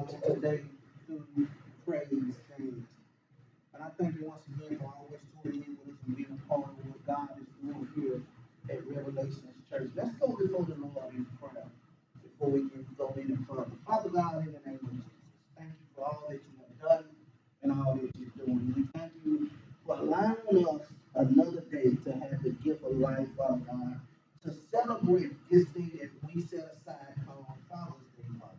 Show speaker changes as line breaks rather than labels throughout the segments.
to today through praise things. And I thank you once again for always tuning in with us and being a part of what God is doing here at Revelations Church. Let's go before the Lord in prayer before we can go any further. Father God, in the name of Jesus, thank you for all that you have done and all that you're doing. We thank you for allowing us another day to have the gift of life, Father God, to celebrate this day that we set aside called Father's Day, Father.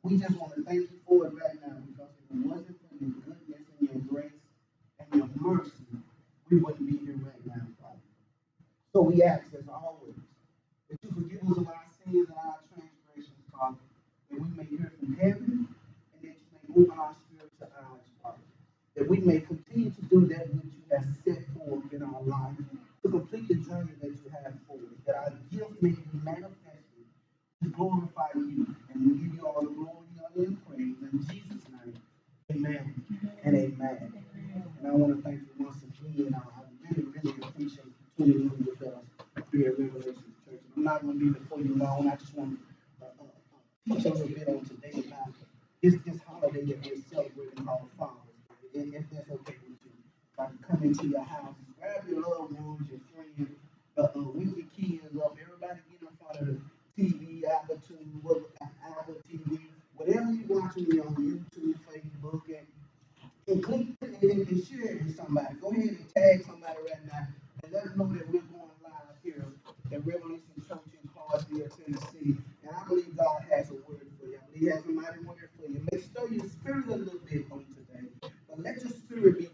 We just want to thank you for it right now because if it wasn't for your goodness and your grace and your mercy, we wouldn't be here right now, Father. So we ask, as always, that you forgive us of our sins and our transgressions, Father, that we may hear from heaven and that you may open our spiritual eyes, Father, that we may continue to do that which you have set forth in our life to complete the journey that you have for us, that our gift may be manifested to glorify you. And we give you all the glory, honor, and praise in Jesus' name. Amen and amen. And I want to thank you once again. I really appreciate you tuning in with us here at Revelation Church. And I'm not going to be before you long. I just want to teach a little bit on today about this holiday that we're celebrating called Father's Day. If that's okay with you. If I can come into your house, grab your loved ones, your friends, wake your kids up, everybody get in front of the TV, Apple TV, whatever you're watching on YouTube, Facebook, and click and share it with somebody. Go ahead and tag somebody right now and let them know that we're going live here at Revelation Church in Clarksville, Tennessee. And I believe God has a word for you. I believe He has a mighty word for you. May stir your spirit a little bit on today, but let your spirit be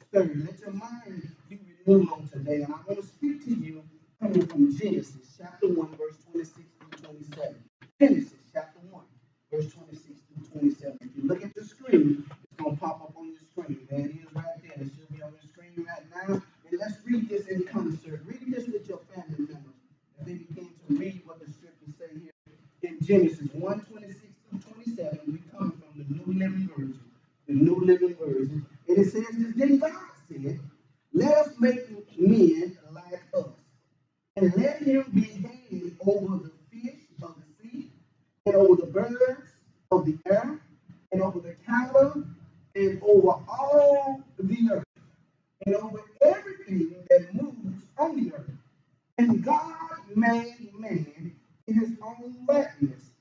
stirred. Let your mind be renewed on today. And I want to speak to you coming from Genesis chapter 1, verse 26 through 27. Genesis chapter 1, verse 26 through 27. If you look at the screen, it's going to pop up on your screen. There it is right there. It should be on your screen right now. And let's read this in concert. Read this with your family members. And then begin to read what the scriptures say here in Genesis 1, 26 through 27. We come from the New Living Version. The New Living Version. And it says this, then God said, let us make men like us, and let him be head over the fish of the sea, and over the birds of the air, and over the cattle, and over all the earth, and over everything that moves on the earth. And God made man in his own likeness.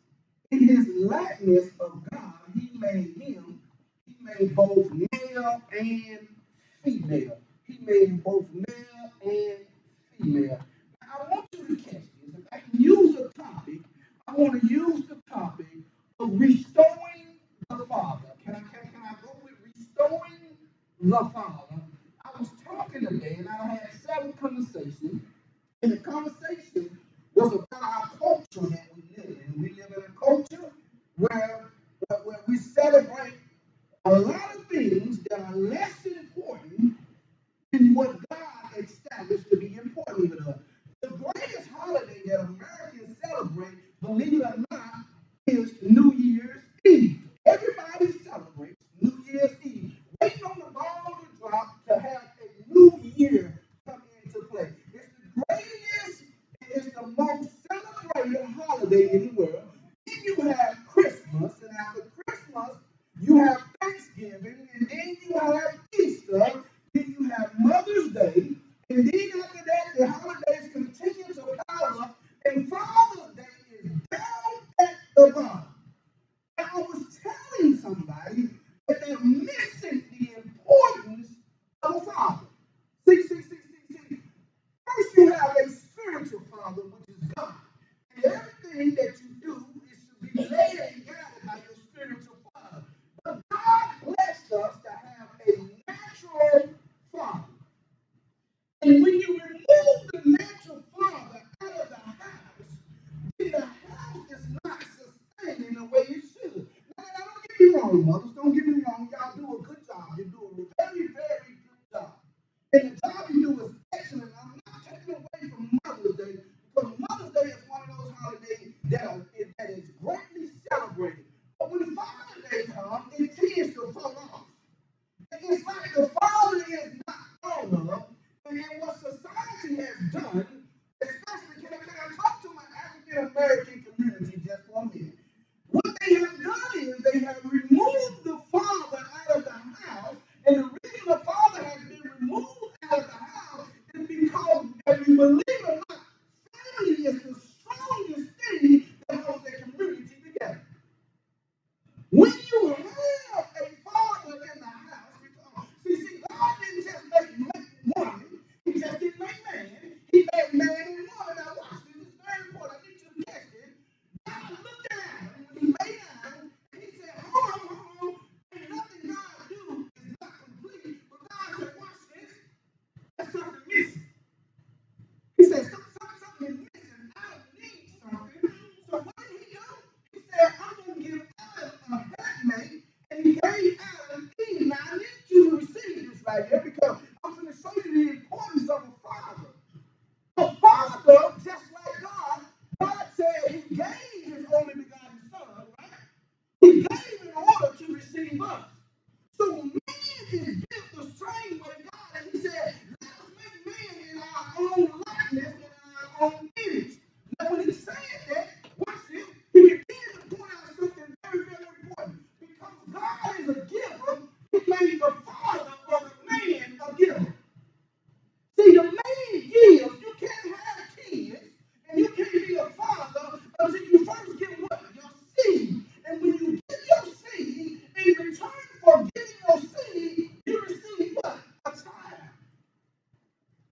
In his likeness of God, he made him. He made both male and female. He made both male and female. I want you to catch this. If I can use a topic, I want to use the topic of restoring the Father. Can I go with restoring the Father? I was talking today, and I had several conversations, and the conversation was about our culture that we live in. We live in a culture where we celebrate a lot of things that are less important than what God established to be important with us. The greatest holiday that Americans celebrate, believe it or not, is New Year's Eve. Everybody celebrates New Year's Eve, waiting on the ball to drop to have a new year come into play. It's the greatest, it's the most celebrated holiday in the world. Then you have Christmas, and after Christmas, you have Thanksgiving, and then you have Easter, then you have Mother's Day, and then after that, the holidays continue to pile up, and Father's Day is down at the bottom. And I was telling somebody that they're missing the importance of a father. See. First, you have a spiritual father, which is God. And everything that you do is to be led and guided by your spiritual father. But God blessed us to have a natural father. And when you remove the natural father out of the house, then the house is not sustained in the way it should. Now, don't get me wrong, mothers. Don't get me wrong. Y'all do a good job. You do a very, very good job. And the job you do is excellent. I'm not taking away from Mother's Day because Mother's Day is one of those holidays that is greatly celebrated. But when Father's Day comes, it tends to fall off. It's like the Father is not thought of, and what society has done, especially can I talk to my African American community When you have a father in the house, because, see, God didn't just make woman. He just didn't make man. He made man and woman. Now watch this. It's very important. I need you to catch this. God looked at Adam when he made Adam, and he said, hold on. Ain't nothing God do is not complete. But God said, watch this. There's something missing. He said, something is missing. Adam needs something. So what did he do? He said, I'm going to give Adam a helpmate. And he gave Adam Eve. Now I need you to receive this right here because I'm going to show you the importance of a father. A father, just like God said he gave his only begotten son, right? He gave in order to receive us. So man is built the same way God, and he said, let us make man in our own likeness and in our own image. Now when he said that, watch this, he began to point out something very, very important. Because God is a giver, he made the father of the man a giver. See, the man gives. You can't have kids, and you can't be a father until you first get what? Your seed. And when you get your seed, in return for getting your seed, you receive what? A child.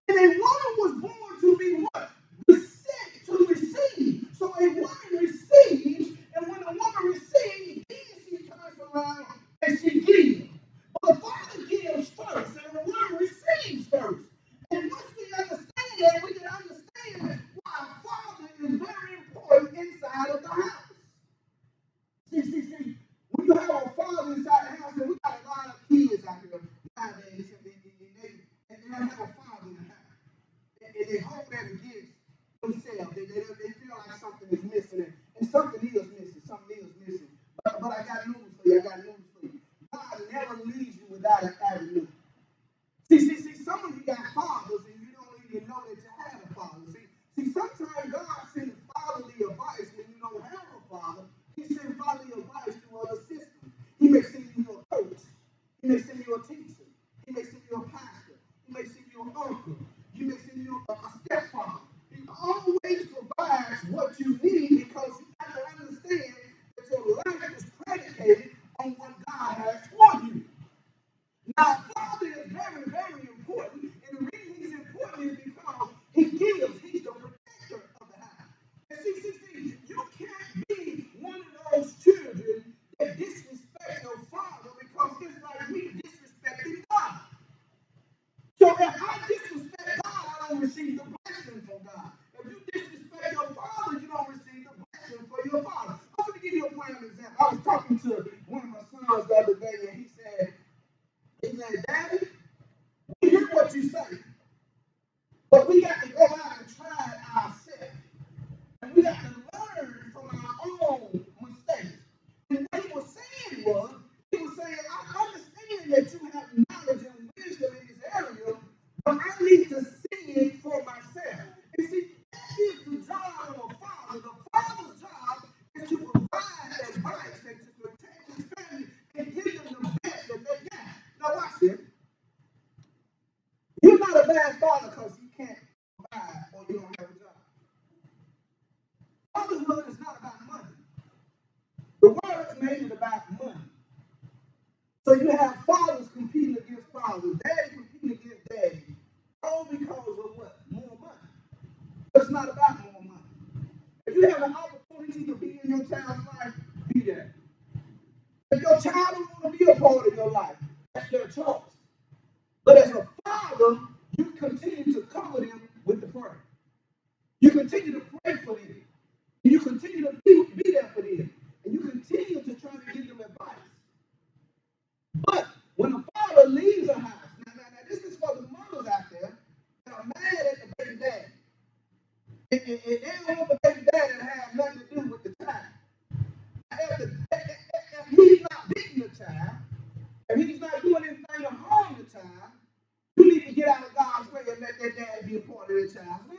And a woman was born to be what? Sent to receive. So a woman receives, and when a woman receives, then she turns around and she gives. But the father gives first, and the woman receives first. And once we understand that, we can understand why a father is very important inside of the house. See, when you have a father inside the house, and we got a lot of kids out here nowadays, and they don't have a father in the house. And they hold that against themselves. They feel like something is missing, and something is missing. Something is missing. But I got news for you. God never leaves you without an avenue. See, some of you got fathers and you don't even know that you have a father. See, sometimes God sends fatherly advice when you don't have a father. He sends fatherly advice through other systems. He may send you a coach. He may send you a teacher. He may send you a pastor. He may send you an uncle. He may send you a stepfather. He always provides what you need because you have to understand that your life is predicated on what God has for you. Now, father is very, very important, and the reason he's important is because he gives. He's the protector of the house. And see, you can't be one of those children that disrespect your father because it's like me disrespecting God. So if I disrespect God, I don't receive the blessing from God. If you disrespect your father, you don't receive the blessing for your father. I'm going to give you a prime example. I was talking to one of my sons the other day, and he said, Daddy, we hear what you say, but we got to go out and try it ourselves. And we got to learn from our own mistakes. And what he was saying, I understand that you have knowledge and wisdom in this area, but I need to see it for myself. And see, that is the job of a father. The father's job is to provide advice and to protect his family and give them the best that they got. Now watch this. You're not a bad father because you can't provide or you don't have a job. Fatherhood is not about money. The world made it about money. So you have fathers competing against fathers, daddy competing against daddy, all because of what? More money. But it's not about more money. If you have an opportunity to be in your child's life, be there. If your child don't want to be a part of your life, that's their choice. But as a father, you continue to cover them with the prayer. You continue to pray for them. And you continue to be there for them. And you continue to try to give them advice. But when a father leaves a house, now this is for the mothers out there that are mad at the baby daddy. And they don't want the baby daddy to have nothing to do with the child. If he's not beating the child, if he's not doing anything to harm the child, you need to get out of God's way and let that daddy be a part of the child's life.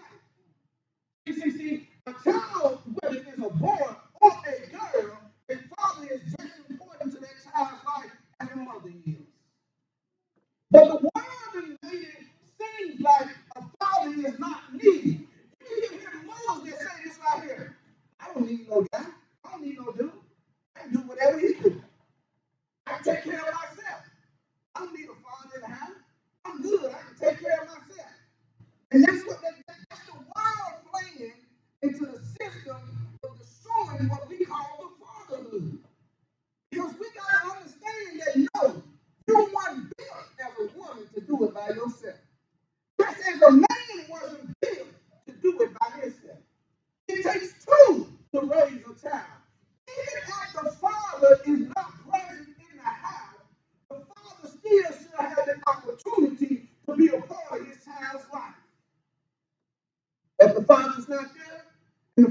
See, a child, whether it's a boy or a girl, a father is just as important to that child's life as a mother is. But the world made it seem like a father is not needed. You hear mothers that say this right here. I don't need no guy. I don't need no dude. I can do whatever he do.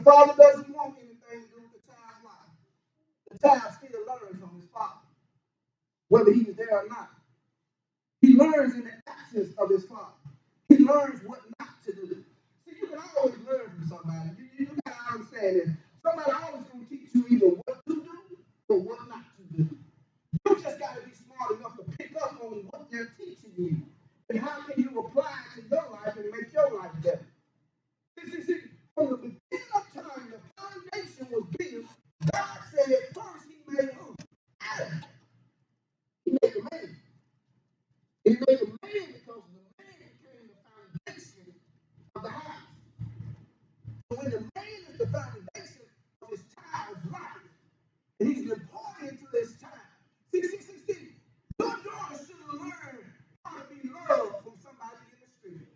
father doesn't want anything to do with the child's life, the child still learns from his father, whether he's there or not. He learns in the absence of his father. He learns what not to do. See, you can always learn from somebody. You got to understand that somebody always going to teach you either what to do or what not to do. You just got to be smart enough to pick up on what they're teaching you. And how can you apply it to your life and make your life better? See, from the beginning of time, the foundation was built. God said first he made who? Adam. He made the man. He made the man because the man became the foundation of the house. So when the man is the foundation of his child's life, and he's been poured into this child. See. Your daughter should have learned how to be loved from somebody in the street.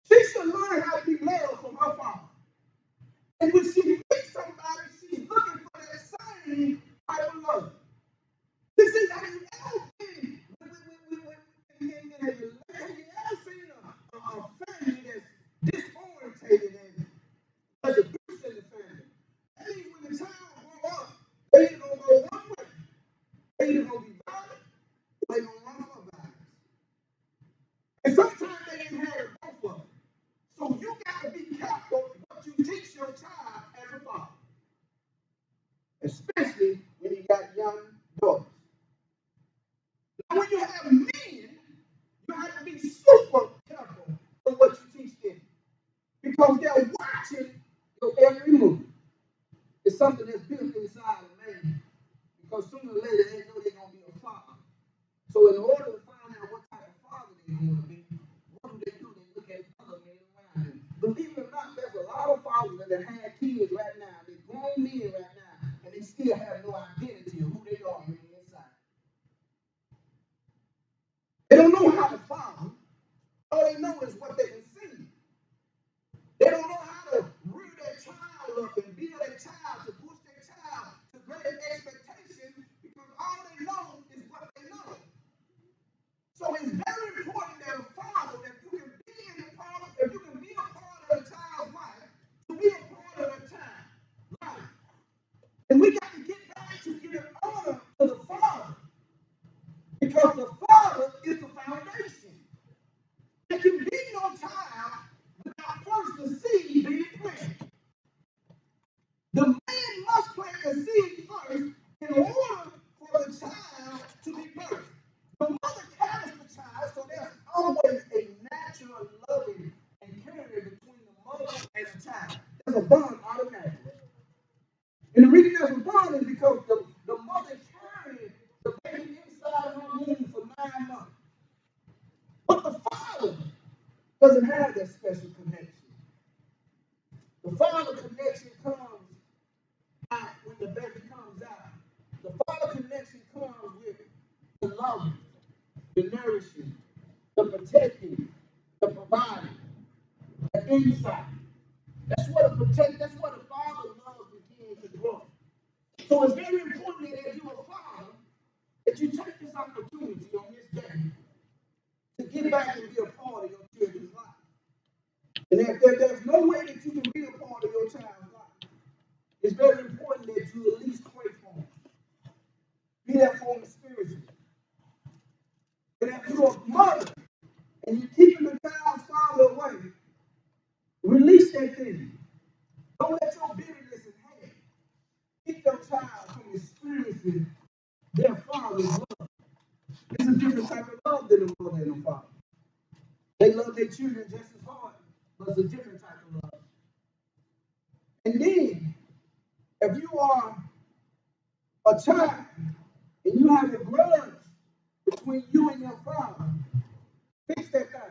She should learn how to be loved from her father. And when she meets somebody, she's looking for that same type of love. See, have you ever been have you ever seen a family that's disorientated and there's abuse in the family? That means when the child grow up, they either gonna go one way. They either gonna be violent or they gonna run for violence. And sometimes they inherit both of them. So you gotta be careful what you teach your child as a father. Especially when you got young daughters. Now when you have men, you have to be super careful of what you teach them. Because they're watching your every move. It's something that's built inside of man. Because sooner or later they know they're going to be a father. So in order to find out what type of father they're going to be, what do? They look at other men around them. Believe it or not, there's a lot of fathers that have had kids right now. They're grown men right now, and they still have no identity of who they are on the inside. They don't know how to father. All they know is what they can see. They don't know how to rear their child up and build their child, to push their child to great expectations, because all they know is what they know. So it's very important that a father, if you can be a part of a child's life, to be a part of a child's life. And we got to get back to giving honor to the father, because the father is the foundation. There can be no child without first the seed being planted. The man must plant the seed first in order for the child to be birthed. The mother carries the child, so there's always a natural loving and caring between the mother and the child. There's a bond automatically. And the reason there's a bond is because the mother carries the baby inside her womb for 9 months. But the father doesn't have that special connection. The father connection comes out when the baby comes out. The father connection comes with the loving, the nourishing, the protecting, the providing, the insight. That's what a father love begins to grow. So it's very important that if you're a father, that you take this opportunity on this day to get back and be a part of your children's life. And if there's no way that you can be a part of your child's life, it's very important that you at least pray for them. Be there for them spiritually. And if you're a mother and you're keeping the child's father away, release that thing. Don't let your bitterness and hate keep your child from experiencing their father's love. It's a different type of love than a mother and a father. They love their children just as hard, but it's a different type of love. And then, if you are a child and you have a grudge between you and your father, fix that thing.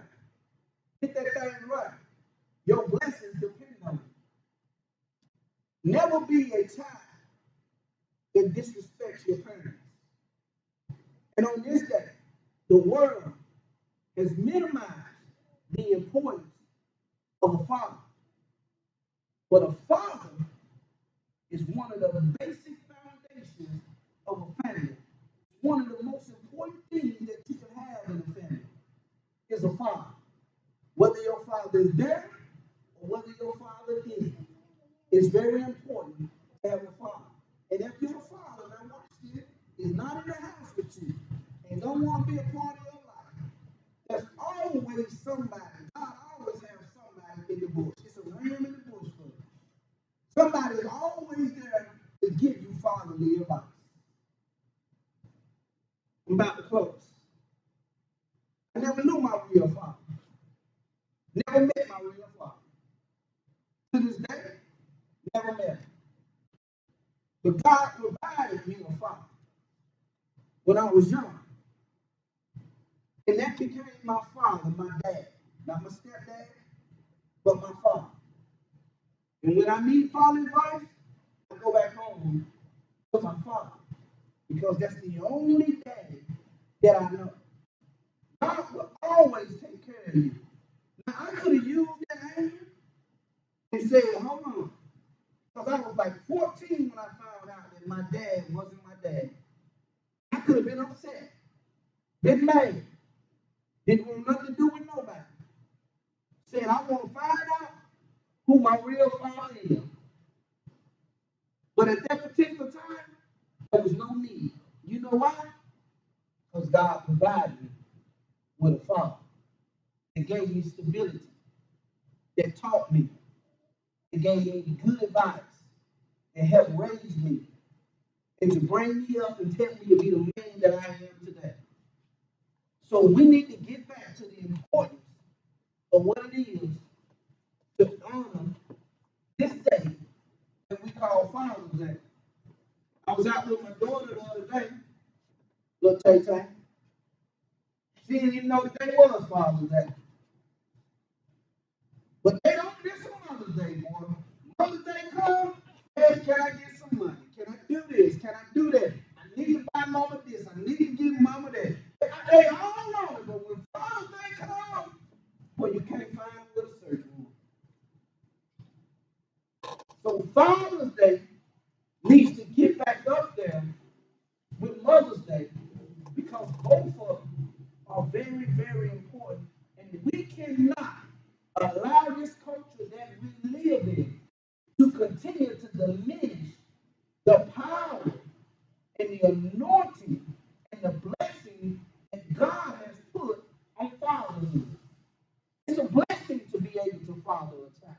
Get that thing right. Your blessings depend on it. Never be a child that disrespects your parents. And on this day, the world has minimized the importance of a father. But a father is one of the basic foundations of a family. One of the most important things that you can have in a family is a father. Whether your father is there or whether your father isn't. It's very important to have a father. And if your father, now watch this, is not in the house with you and don't want to be a part of your life, there's always somebody. God always has somebody in the bush. It's a ram in the bush for you. Somebody is always there to give you fatherly advice. I'm about to close. I never knew my real father. Never met my real father. To this day, never met him. But God provided me a father when I was young. And that became my father, my dad. Not my stepdad, but my father. And when I need father advice, I go back home to my father. Because that's the only daddy that I know. God will always take care of you. Now, I could have used that anger and said, hold on. Because I was like 14 when I found out that my dad wasn't my dad. I could have been upset, been mad, didn't want nothing to do with nobody. Said, I want to find out who my real father is. But at that particular time, there was no need. You know why? Because God provided me with a father that gave me stability, that taught me, that gave me good advice, that helped raise me, and to bring me up and help me to be the man that I am today. So we need to get back to the importance of what it is to honor this day that we call Father's Day. I was out with my daughter the other day, little Tay-Tay. She didn't even know the day was Father's Day. But they don't miss on Mother's Day, boy. Mother's Day comes, hey, can I get some money? Can I do this? Can I do that? I need to buy mama this. I need to give mama that. They all know it, but when Father's Day comes, well, you can't find what to search for. So Father's Day needs to get back up there with Mother's Day because both of them are very, very important. And we cannot allow this culture that we live in to continue to diminish the power and the anointing and the blessing that God has put on fatherhood. It's a blessing to be able to father a child.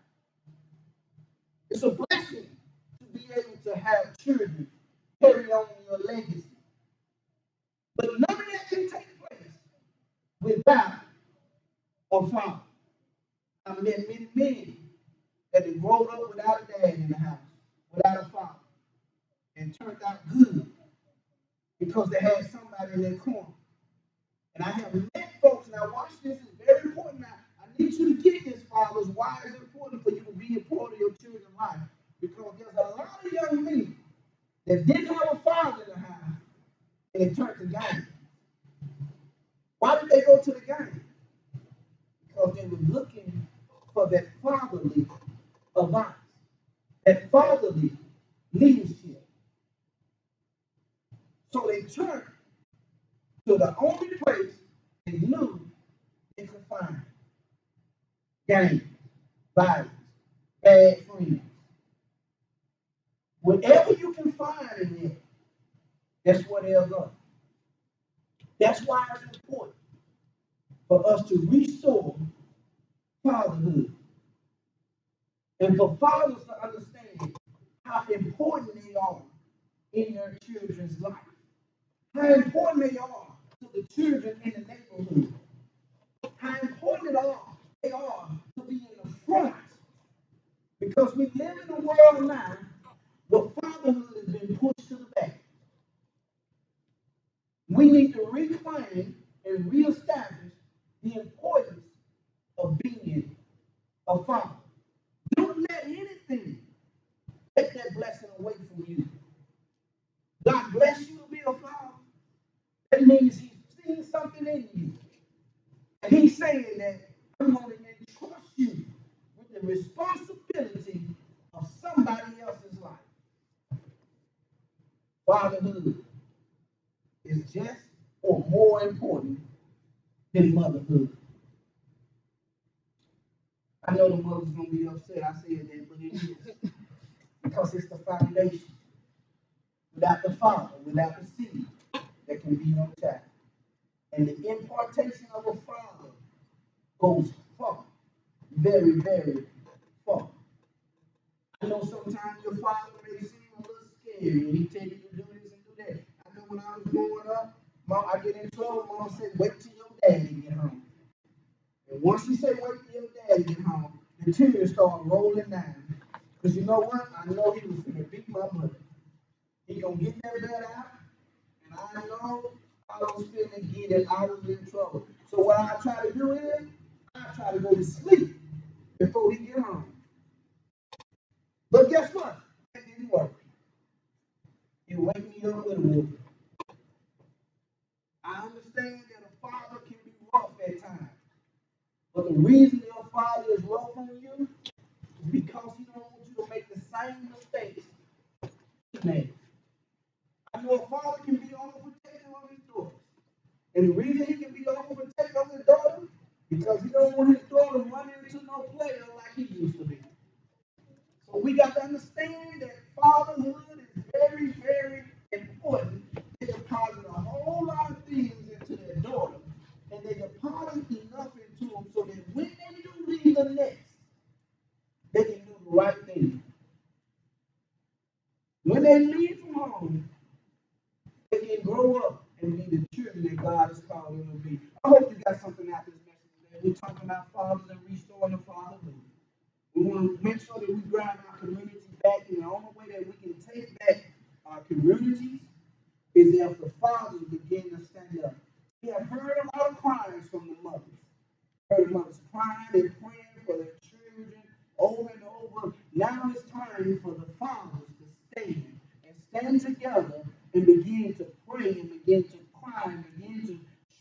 It's a blessing to be able to have children carry on your legacy. But none of that can take place without a father. I met many men that had grown up without a dad in the house, without a father, and turned out good because they had somebody in their corner. And I have met folks, now watch this, is very important. Now, I need you to get this, fathers, why it's important for you to be a part of your children's life. Because there's a lot of young men that didn't have a father in the house, and they turned to game. Why did they go to the game? Because they were looking for that fatherly advice, that fatherly leadership. So they turned to the only place they knew they could find games, violence, bad friends. Whatever you can find in there, that's where they'll go. That's why it's important for us to restore fatherhood. And for fathers to understand how important they are in their children's life. How important they are to the children in the neighborhood. How important they are to be in the front. Because we live in a world now where fatherhood has been pushed to the back. We need to reclaim and reestablish the importance of being a father. Don't let anything take that blessing away from you. God bless you to be a father. That means He's seen something in you. And He's saying that I'm going to entrust you with the responsibility of somebody else's life. Fatherhood is just or more important than motherhood. I know the mother's going to be upset I said that, but it is. because it's the foundation. Without the father, without the seed, there can be no child. And the impartation of a father goes far, very, very far. I know sometimes your father may seem a little scary and he tell you to do this and do that. I know when I was growing up, Mom, I get in trouble, Mom said, wait till your daddy get home. And once she said, wait till your daddy get home, the tears start rolling down. Because you know what? I know he was going to beat my butt. He going to get that belt out, and I know I was feeling get it. I was in trouble. So what I try to do is, I try to go to sleep before he get home. But guess what? It didn't work. He wake me up with a whoop. I understand that a father can be rough at times. But the reason your father is rough on you is because he don't want you to make the same mistakes he made. I know a father can be overprotective of his daughters. And the reason he can be overprotective of his daughter, because he don't want his daughter running into no player like he used to be. So we got to understand that fatherhood is very, very important. They deposit a whole lot of things into their daughter, and they deposit enough into them so that when they do leave the nest, they can do the right thing. When they leave from home, they can grow up and be the children that God has called them to be. I hope you got something out of this message today. We're talking about fathers and restoring the fatherhood. We want to make sure that we drive our community back, and the only way that we can take back our communities is if the fathers begin to stand up. We have heard a lot of cries from the mothers. Heard the mothers crying and praying for their children over and over. Now it's time for the fathers to stand together and begin to pray and begin to cry and begin to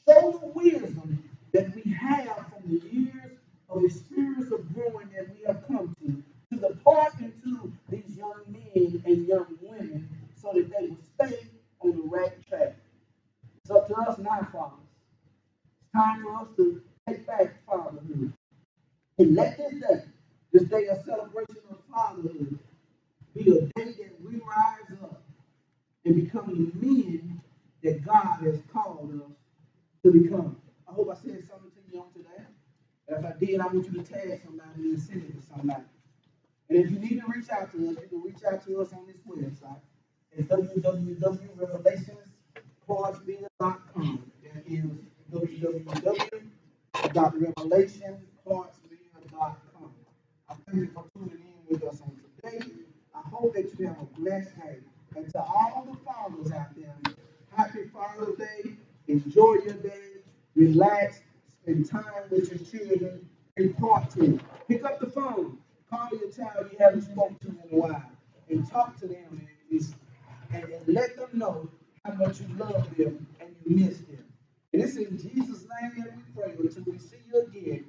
show the wisdom that we have from the years of experience of growing that we have come to depart into these young men and young women so that they will stay on the right track. It's up to us now, fathers. It's time for us to take back fatherhood. And let this day of celebration of fatherhood, be a day that we rise up and become the men that God has called us to become. I hope I said something to you on today. And if I did, I want you to tag somebody and send it to somebody. And if you need to reach out to us, you can reach out to us on this website. It's www.revelationpartsville.com. That is www.revelationpartsville.com. I thank you for tuning in with us on today. I hope that you have a blessed day. And to all the fathers out there, happy Father's Day. Enjoy your day. Relax. Spend time with your children. Impart to them. Pick up the phone. Call your child you haven't spoken to in a while. And talk to them and let them know how much you love them and you miss them. And it's in Jesus' name that we pray until we see you again.